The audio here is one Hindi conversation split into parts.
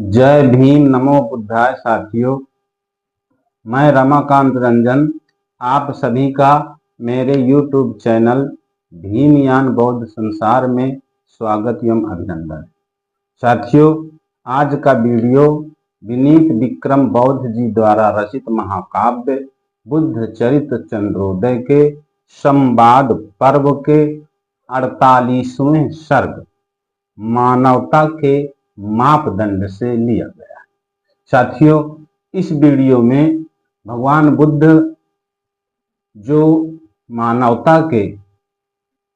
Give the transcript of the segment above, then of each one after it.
जय भीम, नमो बुद्धाय। साथियों, मैं रमाकांत रंजन आप सभी का मेरे YouTube चैनल भीमयान बौद्ध संसार में स्वागत एवं अभिनंदन। साथियों, आज का वीडियो विनीत विक्रम बौद्ध जी द्वारा रचित महाकाव्य बुद्ध चरित चंद्रोदय के संवाद पर्व के 48वें सर्ग मानवता के मापदंड से लिया गया है। साथियों, इस वीडियो में भगवान बुद्ध जो मानवता के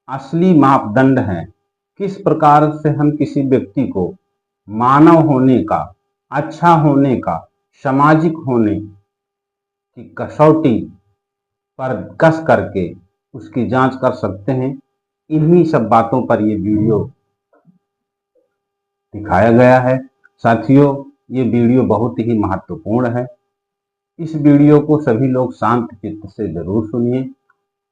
असली मापदंड हैं, किस प्रकार से हम किसी व्यक्ति को मानव होने का, अच्छा होने का, सामाजिक होने की कसौटी पर कस करके उसकी जांच कर सकते हैं, इन्हीं सब बातों पर ये वीडियो दिखाया गया है। साथियों, ये वीडियो बहुत ही महत्वपूर्ण है। इस वीडियो को सभी लोग शांत चित्त से जरूर सुनिए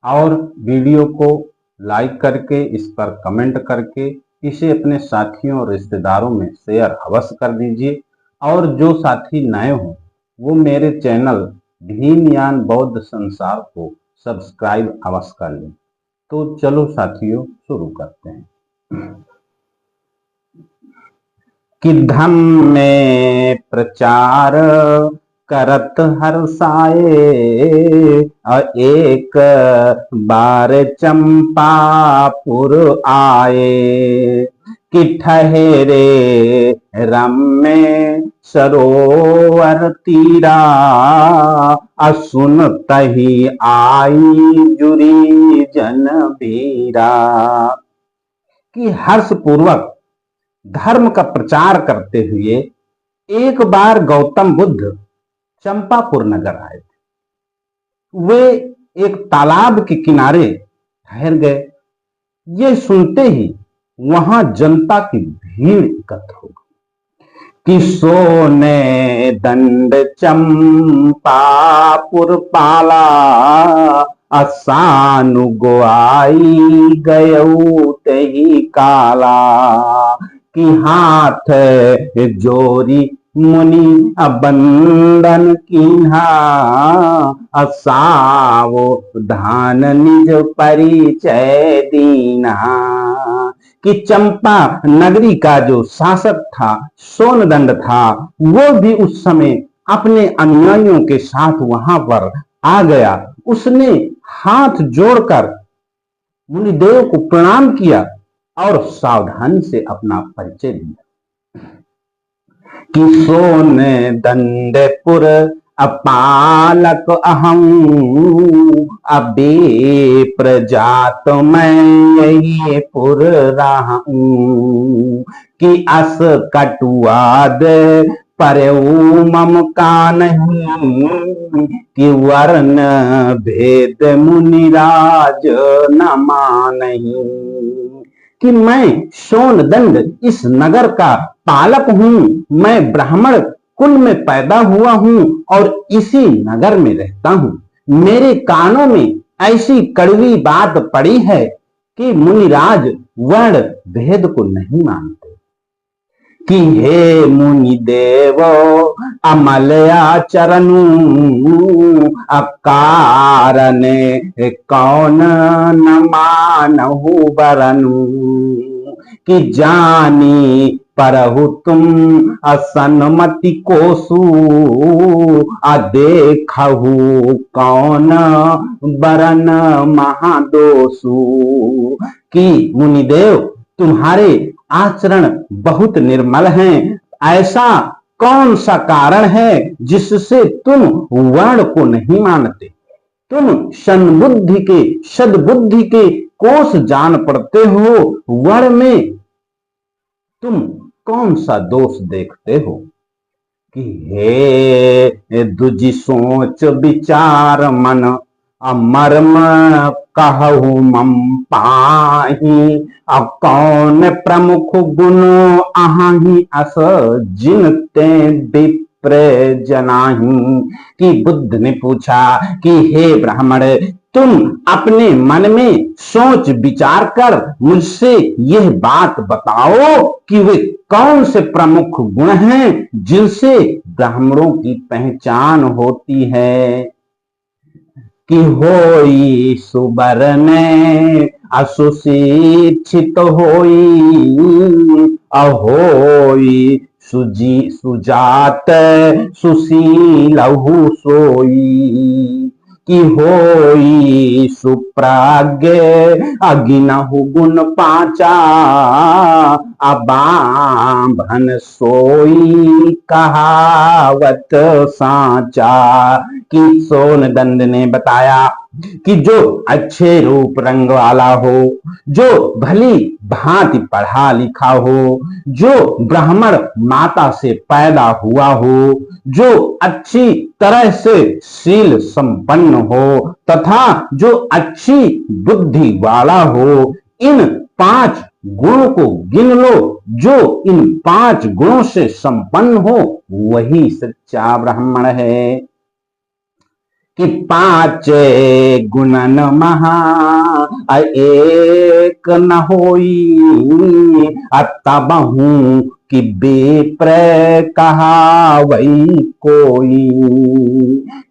और वीडियो को लाइक करके, इस पर कमेंट करके इसे अपने साथियों और रिश्तेदारों में शेयर अवश्य कर दीजिए। और जो साथी नए हों वो मेरे चैनल भीमयान बौद्ध संसार को सब्सक्राइब अवश्य कर लें। तो चलो साथियों, शुरू करते हैं। कि धम्म में प्रचार करत हर्षाए, एक बार चंपापुर आए। कि ठहरे रम्य सरोवर तीरा, असुन तही आई जुरी जन बीरा। कि हर्षपूर्वक धर्म का प्रचार करते हुए एक बार गौतम बुद्ध चंपापुर नगर आए थे। वे एक तालाब के किनारे ठहर गए। ये सुनते ही वहां जनता की भीड़ एकत्र हो गई। कि सोने दंड चंपापुर पाला, असानु गोआई गयऊ तही काला। कि हाथ जोरी मुनि बंदन कीन्हा, असावो धान निज परिचय दीना। कि चंपा नगरी का जो शासक था, सोनदंड था, वो भी उस समय अपने अनुयायियों के साथ वहां पर आ गया। उसने हाथ जोड़कर मुनिदेव को प्रणाम किया और सावधानी से अपना परिचय दिया। कि सोने दंडपुर अपालक अहं, अबे प्रजात मैं ये पुर रहूं। कि अस कटुआद परऊ मम का नहीं, कि वर्ण भेद मुनिराज न मानहीं। कि मैं सोनदंड इस नगर का पालक हूँ, मैं ब्राह्मण कुल में पैदा हुआ हूँ और इसी नगर में रहता हूँ। मेरे कानों में ऐसी कड़वी बात पड़ी है कि मुनिराज वर्ण भेद को नहीं मानते। कि हे मुनि देवो अमल आचरणु, अकारन कौन न मानहु बरनु। कि जानी परहु तुम असन्मति कोसु, अदेखहु कौन बरन महादोसु। कि मुनिदेव, तुम्हारे आचरण बहुत निर्मल हैं। ऐसा कौन सा कारण है जिससे तुम वर्ण को नहीं मानते? तुम सन्बुद्धि के, सद्बुद्धि के कोष जान पड़ते हो, वर्ण में तुम कौन सा दोष देखते हो? कि हे दुजी सोच विचार मन, अमर्म कहु मम पाही। अब कौन प्रमुख गुण अहि, अस जिनते विप्र जनाही। कि बुद्ध ने पूछा कि हे ब्राह्मण, तुम अपने मन में सोच विचार कर मुझसे यह बात बताओ कि वे कौन से प्रमुख गुण हैं जिनसे ब्राह्मणों की पहचान होती है। कि होई सुबरन असुशिक्षित होई, अहोई सुजात सुशीलहु सोई। कि होई सुप्राज्ञ अगिनहु गुण पाचा, अबाभन सोई कहावत साचा। कि सोनदंड ने बताया कि जो अच्छे रूप रंग वाला हो, जो भली भांति पढ़ा लिखा हो, जो ब्राह्मण माता से पैदा हुआ हो, जो अच्छी तरह से शील संपन्न हो तथा जो अच्छी बुद्धि वाला हो, इन 5 गुणों को गिन लो। जो इन 5 गुणों से संपन्न हो वही सच्चा ब्राह्मण है। कि 5 गुणन महा एक न होई, तबहु कि बेप्र कहावई कोई।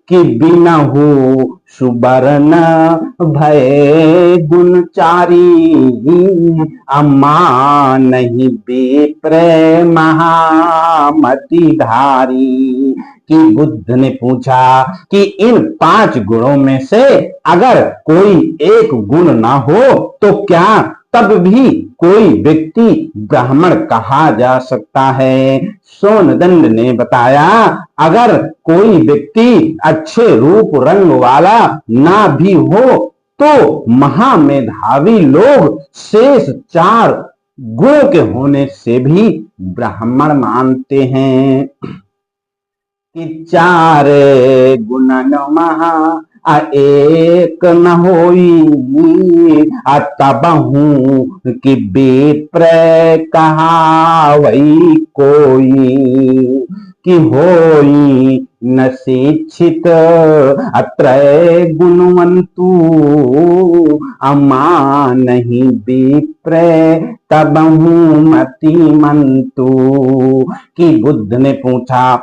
कि बिनहु सुबरन भय गुणचारी, अम्मा नहीं बेप्र महामति धारी। कि बुद्ध ने पूछा कि इन 5 गुणों में से अगर कोई एक गुण ना हो तो क्या तब भी कोई व्यक्ति ब्राह्मण कहा जा सकता है। सोनदंड ने बताया अगर कोई व्यक्ति अच्छे रूप रंग वाला ना भी हो तो महामेधावी लोग शेष 4 गुण के होने से भी ब्राह्मण मानते हैं। कि 4 गुणन महा एक न होई, तबहु कि बेप्र कहावई कोई। कि होई न शिक्षित अत्रय गुणवंतु, अमा नहीं बेप्र तबहु मतिमंतु। कि बुद्ध ने पूछा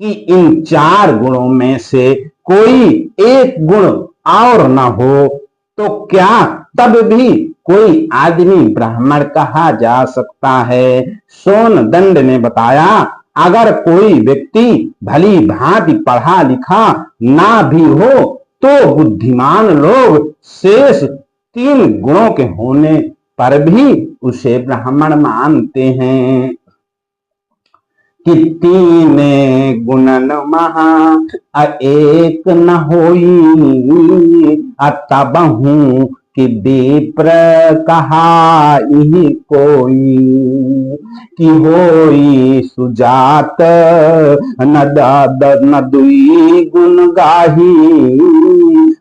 कि इन 4 गुणों में से कोई एक गुण और न हो तो क्या तब भी कोई आदमी ब्राह्मण कहा जा सकता है। सोनदंड ने बताया अगर कोई व्यक्ति भली भांति पढ़ा लिखा ना भी हो तो बुद्धिमान लोग शेष 3 गुणों के होने पर भी उसे ब्राह्मण मानते हैं। कि 3 गुणन महा एक न होई, तबहु कि बेप्र कहाई कोई। कि होई सुजात न दुई गुण गाही,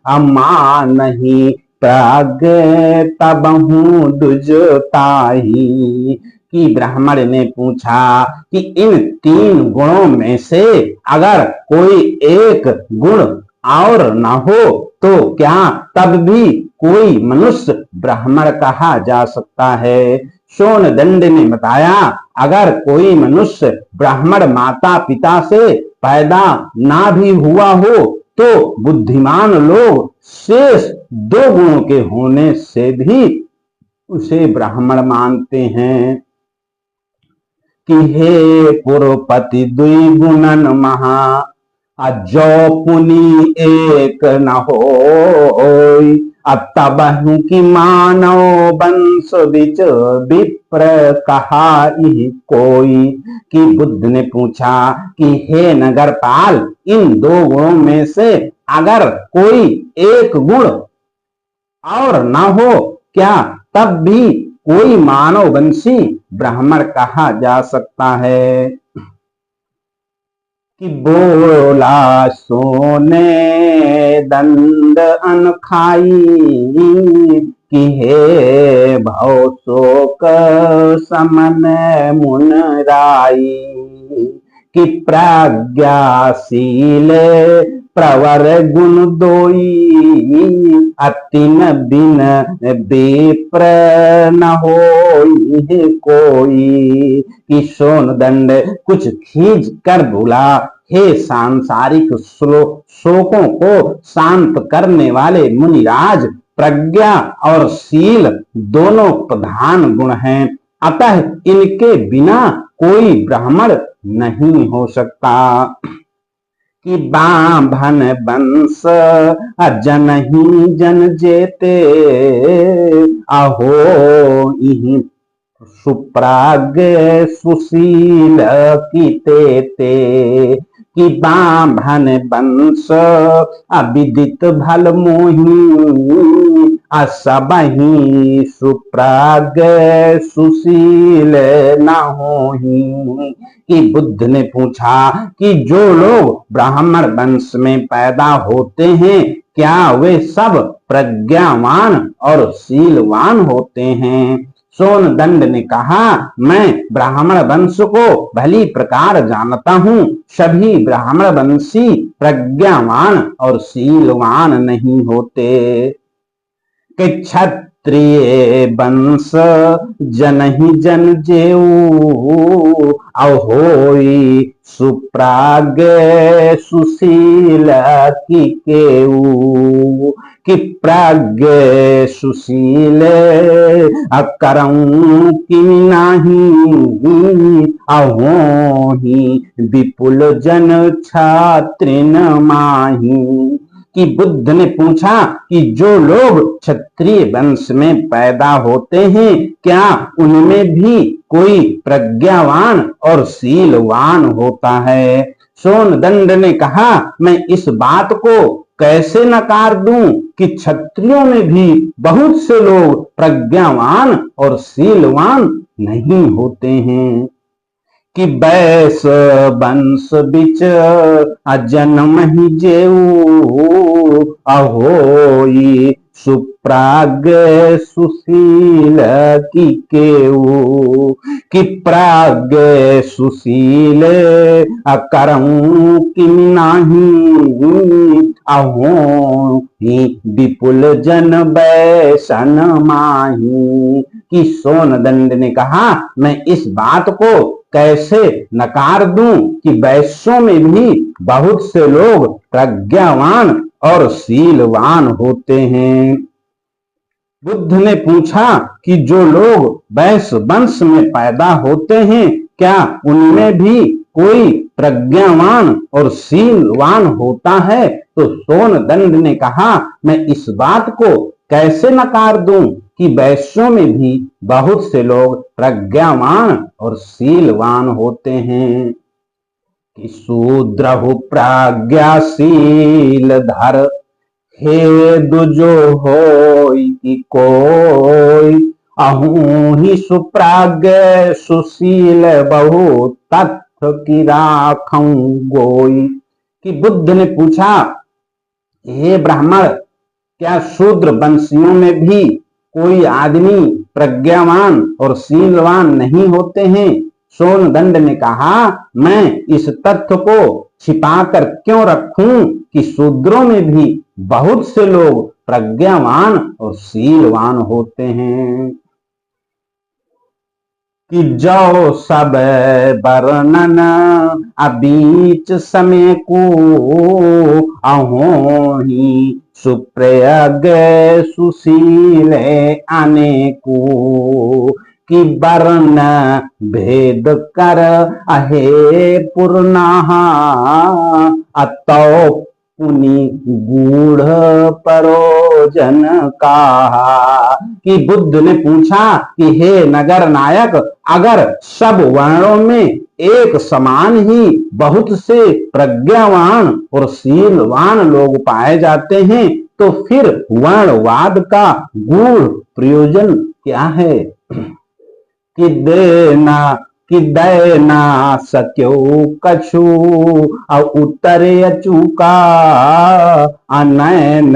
अमा नहीं प्राग तबहु दुजताही। कि ब्राह्मण ने पूछा कि इन 3 गुणों में से अगर कोई एक गुण और न हो तो क्या तब भी कोई मनुष्य ब्राह्मण कहा जा सकता है। सोनदंड ने बताया अगर कोई मनुष्य ब्राह्मण माता पिता से पैदा ना भी हुआ हो तो बुद्धिमान लोग शेष 2 गुणों के होने से भी उसे ब्राह्मण मानते हैं। कि हे पुरपति 2 गुणन महा, जो पुनि एक न होई, तबहु कि मानव वंश बिच विप्र कहाई कोई। कि बुद्ध ने पूछा कि हे नगरपाल इन 2 गुणों में से अगर कोई एक गुण और ना हो क्या तब भी कोई मानव वंशी ब्राह्मण कहा जा सकता है। कि बोला सोने दंड अन खाई, कि हे भव शोक समन मुनराई। कि प्रज्ञाशील प्रवर गुण दोई, अतिन बिन बेप्र न होई कोई। कि सोनदंड कुछ खींच कर बोला, हे सांसारिक शोकों को शांत करने वाले मुनिराज, प्रज्ञा और शील दोनों प्रधान गुण हैं, अतः इनके बिना कोई ब्राह्मण नहीं हो सकता। कि बाभन वंश जन ही जन जेते, अहो इहि सुप्राग सुशील कीते ते। कि बाभन वंश अविदित भल मोही, असबहि सुप्राग सुशील न होही। कि बुद्ध ने पूछा कि जो लोग ब्राह्मण वंश में पैदा होते हैं, क्या वे सब प्रज्ञावान और शीलवान होते हैं? सोनदंड ने कहा, मैं ब्राह्मण वंश को भली प्रकार जानता हूँ। सभी ब्राह्मण वंशी प्रज्ञावान और शीलवान नहीं होते। कि क्षत्रिय वंश जन ही जन जेऊ, अहोई सुप्राग सुशील की केऊ। कि प्राज्ञ सुशील अकरऊं की नाही, अहोही विपुल जन छात्रिन माही। कि बुद्ध ने पूछा कि जो लोग क्षत्रिय वंश में पैदा होते हैं, क्या उनमें भी कोई प्रज्ञावान और शीलवान होता है? सोनदंड ने कहा, मैं इस बात को कैसे नकार दूं कि क्षत्रियों में भी बहुत से लोग प्रज्ञावान और शीलवान नहीं होते हैं। कि बैस वंश बिच अजन्म ही जेऊ, अहोई सुप्राग सुशील की केऊ। कि प्राग सुशील अकरऊं कि नाही, अहोई विपुल जन बैसन माही। कि सोनदंड ने कहा, मैं इस बात को कैसे नकार दूं कि वैश्यों में भी बहुत से लोग प्रज्ञावान और शीलवान होते हैं। बुद्ध ने पूछा कि जो लोग वैश्य वंश में पैदा होते हैं, क्या उनमें भी कोई प्रज्ञावान और शीलवान होता है? तो सोनदंड ने कहा, मैं इस बात को कैसे नकार दूं कि वैश्यों में भी बहुत से लोग प्रज्ञावान और शीलवान होते हैं। कि शूद्रहु प्रज्ञाशील धर, हे दुजो होई कि कोई, अहूँ ही सुप्राज्ञ सुशील बहु तत्व की राखऊं गोई। कि बुद्ध ने पूछा, हे ब्राह्मण, क्या शूद्र वंशियों में भी कोई आदमी प्रज्ञावान और शीलवान नहीं होते हैं? सोनदंड ने कहा, मैं इस तथ्य को छिपाकर क्यों रखूं कि शूद्रों में भी बहुत से लोग प्रज्ञावान और शीलवान होते हैं। कि जो सब वर्णन अबीच समय को, अहों ही सुप्रज्ञ सुशील आने को। कि वर्ण भेद कर अहे पुरनाहा, अतो पुनि गूढ़ परोजन कहा। कि बुद्ध ने पूछा कि हे नगर नायक, अगर सब वर्णों में एक समान ही बहुत से प्रज्ञावान और शीलवान लोग पाए जाते हैं, तो फिर वर्णवाद का गूढ़ प्रयोजन क्या है? कि दे ना सक्यो कछु उतरे अचूका, अनैन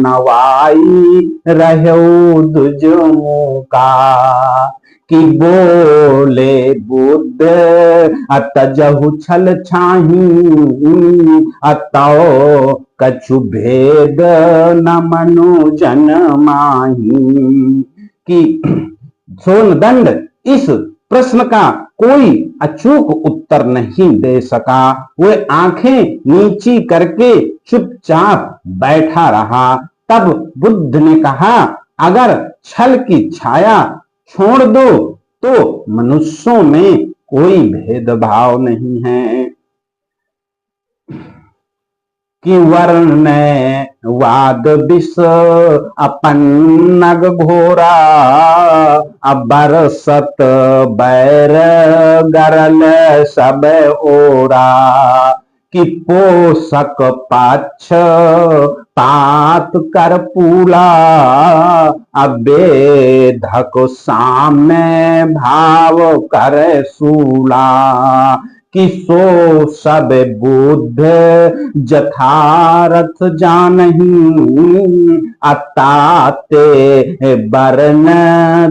नवाई रहो दुजमो का। कि बोले बुद्ध तजहु छल छाही अतौ कछु भेद न मनु जन माही। कि सोनदंड इस प्रश्न का कोई अचूक उत्तर नहीं दे सका। वह आंखें नीची करके चुपचाप बैठा रहा। तब बुद्ध ने कहा, अगर छल की छाया छोड़ दो तो मनुष्यों में कोई भेदभाव नहीं है। कि वर्ण वाद विष अपन्नग घोरा बरसत बैर गरल सब ओरा। कि पोषक पाछ पात कर पूला अबेधक साम्य भाव कर सूला। कि सो सब बुद्ध जथारथ जानही अताते वर्ण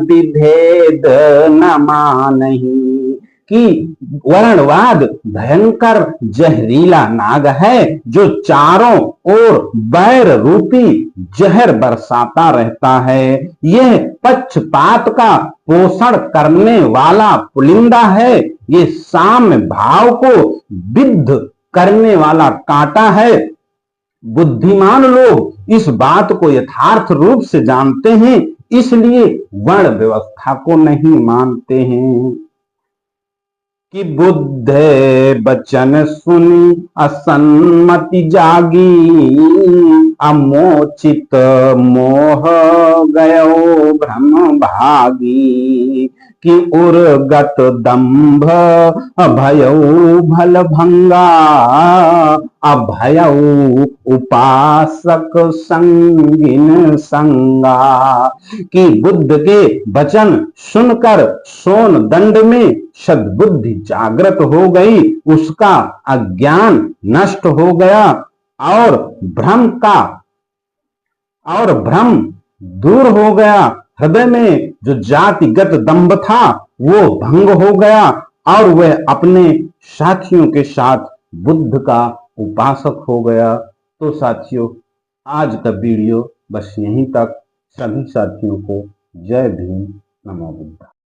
विभेद न मानही। कि वर्णवाद भयंकर जहरीला नाग है जो चारों ओर बैर रूपी जहर बरसाता रहता है। यह पक्षपात का पोषण करने वाला पुलिंदा है। ये साम्य भाव को विद्ध करने वाला कांटा है। बुद्धिमान लोग इस बात को यथार्थ रूप से जानते हैं, इसलिए वर्ण व्यवस्था को नहीं मानते हैं। कि बुद्ध बचन सुनी असन्मति जागी अमोचित मोह गयो भ्रम भागी। कि उर्गत दंभ भयऊ भल भंगा अभयऊ उपासक संगिन संगा। कि बुद्ध के वचन सुनकर सोनदंड में सद्बुद्धि जागृत हो गई, उसका अज्ञान नष्ट हो गया और भ्रम दूर हो गया। हृदय में जो जातिगत दंभ था वो भंग हो गया और वह अपने साथियों के साथ बुद्ध का उपासक हो गया। तो साथियों, आज का वीडियो बस यहीं तक। सभी साथियों को जय भीम, नमो बुद्धाय।